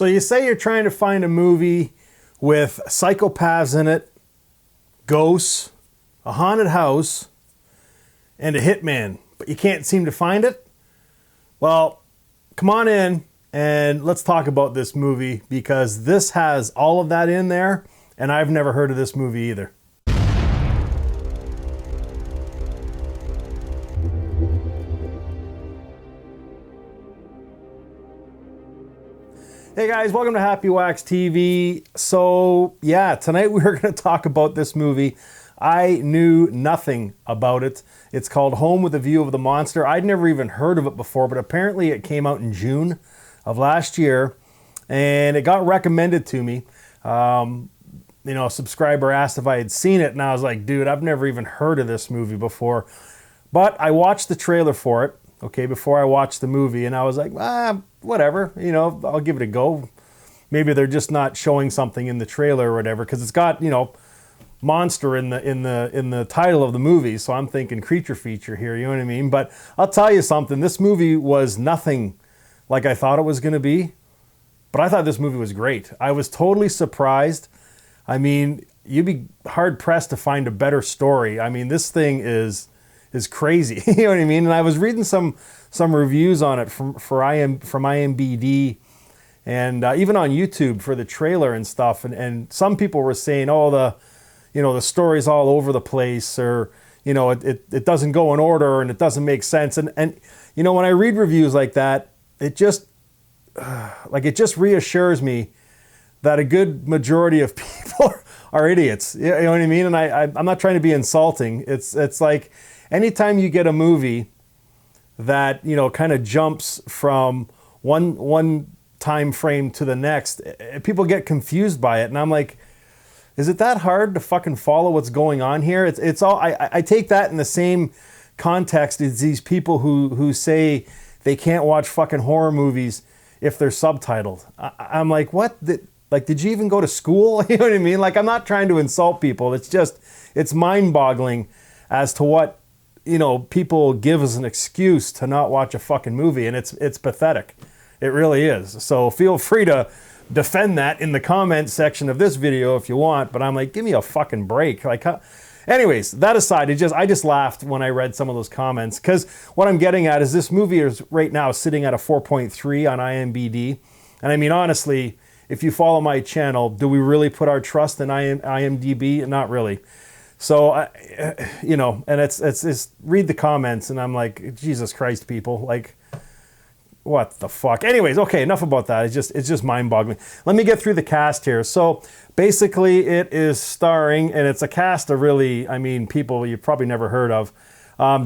So you say you're trying to find a movie with psychopaths in it, ghosts, a haunted house, and a hitman, but you can't seem to find it? Well, come on in and let's talk about this movie, because this has all of that in there, and I've never heard of this movie either. Hey guys, welcome to Happy Wax TV. So yeah, tonight we're going to talk about this movie. I knew nothing about it. It's called Home with a View of the Monster. I'd never even heard of it before, but apparently it came out in June of last year, and it got recommended to me. A subscriber asked if I had seen it, and I was like, dude, I've never even heard of this movie before. But I watched the trailer for it, okay, before I watched the movie, and I was like, whatever, I'll give it a go. Maybe they're just not showing something in the trailer or whatever, because it's got, monster in the title of the movie, so I'm thinking creature feature here, you know what I mean? But I'll tell you something, this movie was nothing like I thought it was going to be, but I thought this movie was great. I was totally surprised. I mean, you'd be hard pressed to find a better story. I mean, this thing is crazy, you know what I mean? And I was reading some reviews on it from IMDb, and even on YouTube for the trailer and stuff, and some people were saying, the story's all over the place, or it doesn't go in order and it doesn't make sense. And when I read reviews like that, it just reassures me that a good majority of people are idiots. You know what I mean? And I'm not trying to be insulting. It's like anytime you get a movie that kind of jumps from one time frame to the next, people get confused by it, and I'm like, is it that hard to fucking follow what's going on here? It's all I take that in the same context as these people who say they can't watch fucking horror movies if they're subtitled. I'm like, what? Did you even go to school? You know what I mean? Like, I'm not trying to insult people. It's mind-boggling as to what people give as an excuse to not watch a fucking movie, and it's pathetic. It really is. So feel free to defend that in the comment section of this video if you want, but I'm like, give me a fucking break. Anyways, that aside, I just laughed when I read some of those comments, because what I'm getting at is this movie is right now sitting at a 4.3 on IMDb, and I mean, honestly, if you follow my channel, do we really put our trust in IMDb? Not really. So, and it's read the comments, and I'm like, Jesus Christ, people, like, what the fuck? Anyways, okay, enough about that. It's just mind-boggling. Let me get through the cast here. So basically it is starring, and it's a cast of really, people you've probably never heard of.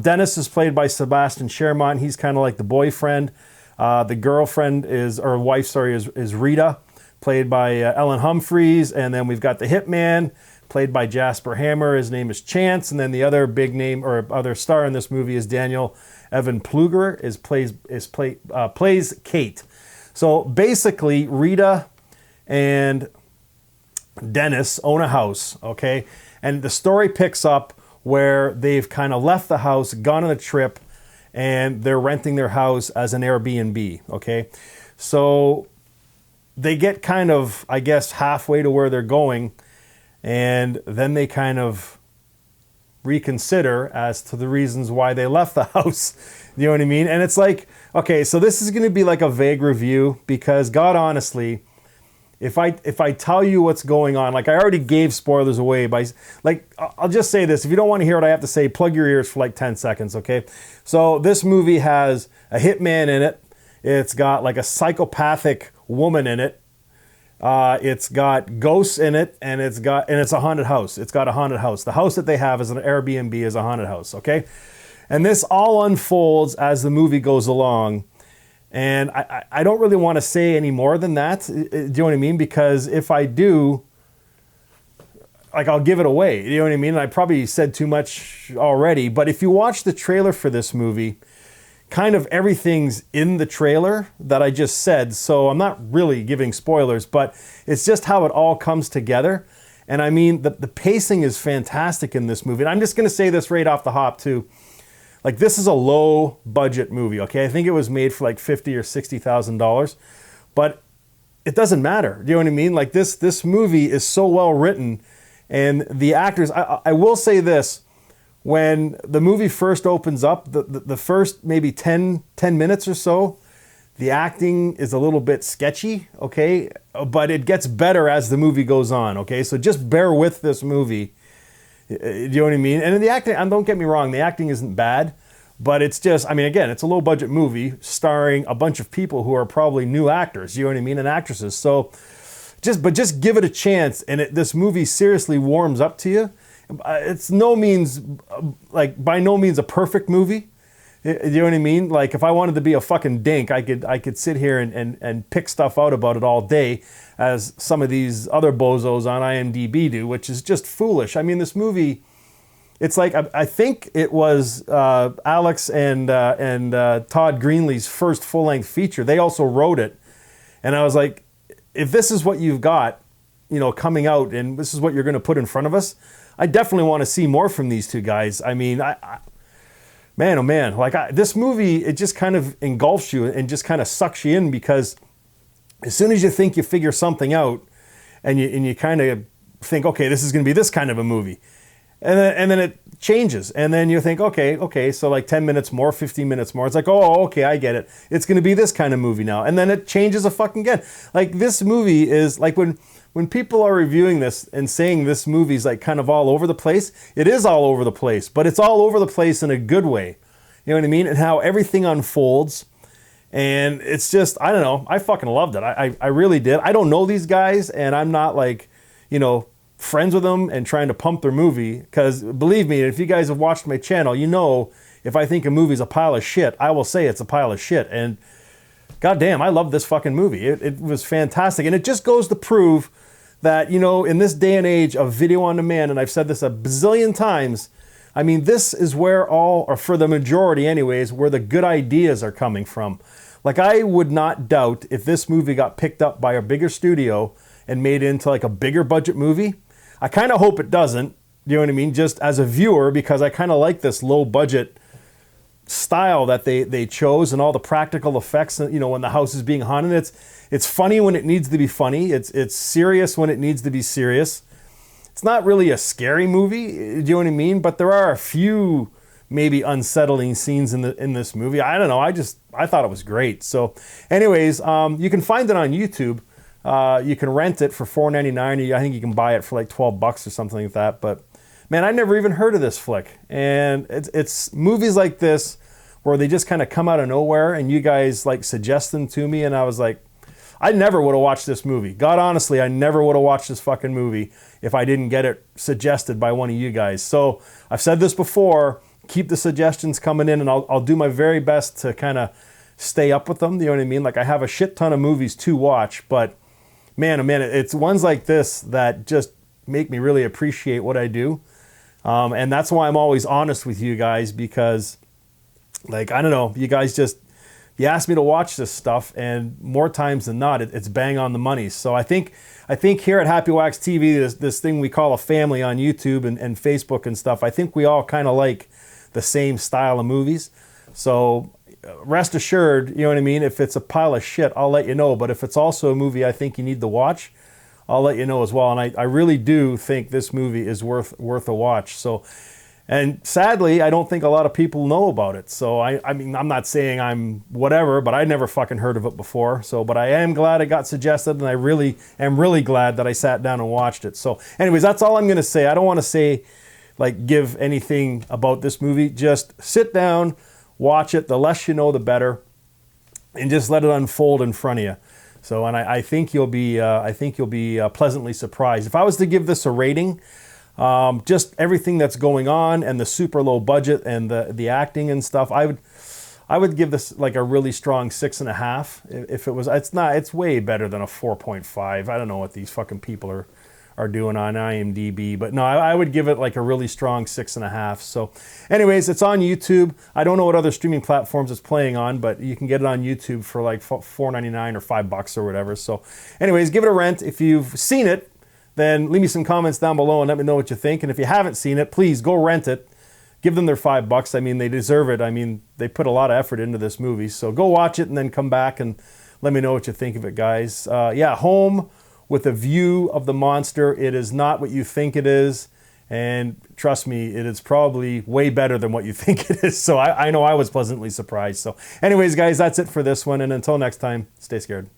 Dennis is played by Sebastian Shermont. He's kind of like the boyfriend. The girlfriend is Rita, played by Ellen Humphries. And then we've got the hitman, played by Jasper Hammer. His name is Chance. And then the other big name, or other star in this movie, is Daniel Evan Pluger, plays Kate. So basically, Rita and Dennis own a house, okay? And the story picks up where they've kind of left the house, gone on a trip, and they're renting their house as an Airbnb, okay? So they get kind of, I guess, halfway to where they're going, and then they kind of reconsider as to the reasons why they left the house. You know what I mean? And it's like, okay, so this is going to be like a vague review, because God honestly, if I tell you what's going on, like I already gave spoilers away by, like, I'll just say this. If you don't want to hear what I have to say, plug your ears for like 10 seconds, okay? So this movie has a hitman in it. It's got like a psychopathic woman in it. It's got ghosts in it, and it's a haunted house. It's got a haunted house. The house that they have is an Airbnb, is a haunted house, okay? And this all unfolds as the movie goes along. And I don't really want to say any more than that. Do you know what I mean? Because if I do, like, I'll give it away. You know what I mean? And I probably said too much already. But if you watch the trailer for this movie, kind of everything's in the trailer that I just said, so I'm not really giving spoilers, but it's just how it all comes together. And I mean, the pacing is fantastic in this movie. And I'm just going to say this right off the hop too. Like, this is a low budget movie, okay? I think it was made for like $50,000 or $60,000, but it doesn't matter. Do you know what I mean? Like this movie is so well written, and the actors. I will say this: when the movie first opens up, the first maybe 10 minutes or so, the acting is a little bit sketchy. Okay, but it gets better as the movie goes on. Okay, so just bear with this movie. Do you know what I mean? And the acting, and don't get me wrong, the acting isn't bad. But it's just, I mean, again, it's a low budget movie starring a bunch of people who are probably new actors, you know what I mean, and actresses. So just give it a chance. And this movie seriously warms up to you. It's no means, like, by no means a perfect movie. You know what I mean? Like, if I wanted to be a fucking dink, I could sit here and pick stuff out about it all day, as some of these other bozos on IMDb do, which is just foolish. I mean, this movie, it's like, I think it was Alex and Todd Greenlee's first full-length feature. They also wrote it. And I was like, if this is what you've got, you know, coming out, and this is what you're going to put in front of us, I definitely want to see more from these two guys. I mean, man, oh man, like this movie, it just kind of engulfs you and just kind of sucks you in, because as soon as you think you figure something out, and you kind of think, okay, this is going to be this kind of a movie. And then it changes. And then you think, okay, so like 10 minutes more, 15 minutes more. It's like, oh, okay, I get it. It's going to be this kind of movie now. And then it changes a fucking again. Like, this movie is like, when people are reviewing this and saying this movie's like kind of all over the place, it is all over the place, but it's all over the place in a good way. You know what I mean? And how everything unfolds. And it's just, I don't know. I fucking loved it. I really did. I don't know these guys, and I'm not like, you know, friends with them and trying to pump their movie, because believe me, if you guys have watched my channel, you know, if I think a movie's a pile of shit, I will say it's a pile of shit. And goddamn, I love this fucking movie. It was fantastic. And it just goes to prove that, you know, in this day and age of video on demand, and I've said this a bazillion times, I mean, this is where or for the majority anyways, where the good ideas are coming from. Like, I would not doubt if this movie got picked up by a bigger studio and made into like a bigger budget movie. I kind of hope it doesn't, you know what I mean? Just as a viewer, because I kind of like this low budget style that they chose, and all the practical effects, you know, when the house is being haunted. It's funny when it needs to be funny. It's serious when it needs to be serious. It's not really a scary movie, do you know what I mean? But there are a few maybe unsettling scenes in this movie. I don't know. I thought it was great. So anyways, you can find it on YouTube. You can rent it for $4.99. I think you can buy it for like $12 or something like that. But man, I never even heard of this flick. And it's movies like this where they just kind of come out of nowhere, and you guys like suggest them to me, and I was like, I never would have watched this movie. God, honestly, I never would have watched this fucking movie if I didn't get it suggested by one of you guys. So I've said this before, keep the suggestions coming in, and I'll do my very best to kind of stay up with them. You know what I mean? Like, I have a shit ton of movies to watch, but man, oh man, it's ones like this that just make me really appreciate what I do. And that's why I'm always honest with you guys, because, like, I don't know, you guys just, you ask me to watch this stuff, and more times than not, it's bang on the money. So I think here at Happy Wax TV, this thing we call a family on YouTube and Facebook and stuff, I think we all kind of like the same style of movies. So rest assured, you know what I mean? If it's a pile of shit, I'll let you know. But if it's also a movie I think you need to watch, I'll let you know as well. And I really do think this movie is worth a watch. So, and sadly, I don't think a lot of people know about it. So I mean, I'm not saying I'm whatever, but I never fucking heard of it before. So, but I am glad it got suggested, and I really am really glad that I sat down and watched it. So anyways, that's all I'm going to say. I don't want to say, like, give anything about this movie. Just sit down, watch it. The less you know, the better, and just let it unfold in front of you. So, and I think you'll be pleasantly surprised. If I was to give this a rating, just everything that's going on and the super low budget and the acting and stuff, I would give this like a really strong 6.5. If it was, it's way better than a 4.5. I don't know what these fucking people are doing on IMDb, but no, I would give it like a really strong 6.5. So anyways, it's on YouTube. I don't know what other streaming platforms it's playing on, but you can get it on YouTube for like $4.99 or $5 or whatever. So anyways, give it a rent. If you've seen it, then leave me some comments down below and let me know what you think. And if you haven't seen it, please go rent it. Give them their $5. I mean, they deserve it. I mean, they put a lot of effort into this movie. So go watch it and then come back and Let me know what you think of it, guys. Yeah, home with a view of the monster. It is not what you think it is. And trust me, it is probably way better than what you think it is. So I know I was pleasantly surprised. So anyways, guys, that's it for this one. And until next time, stay scared.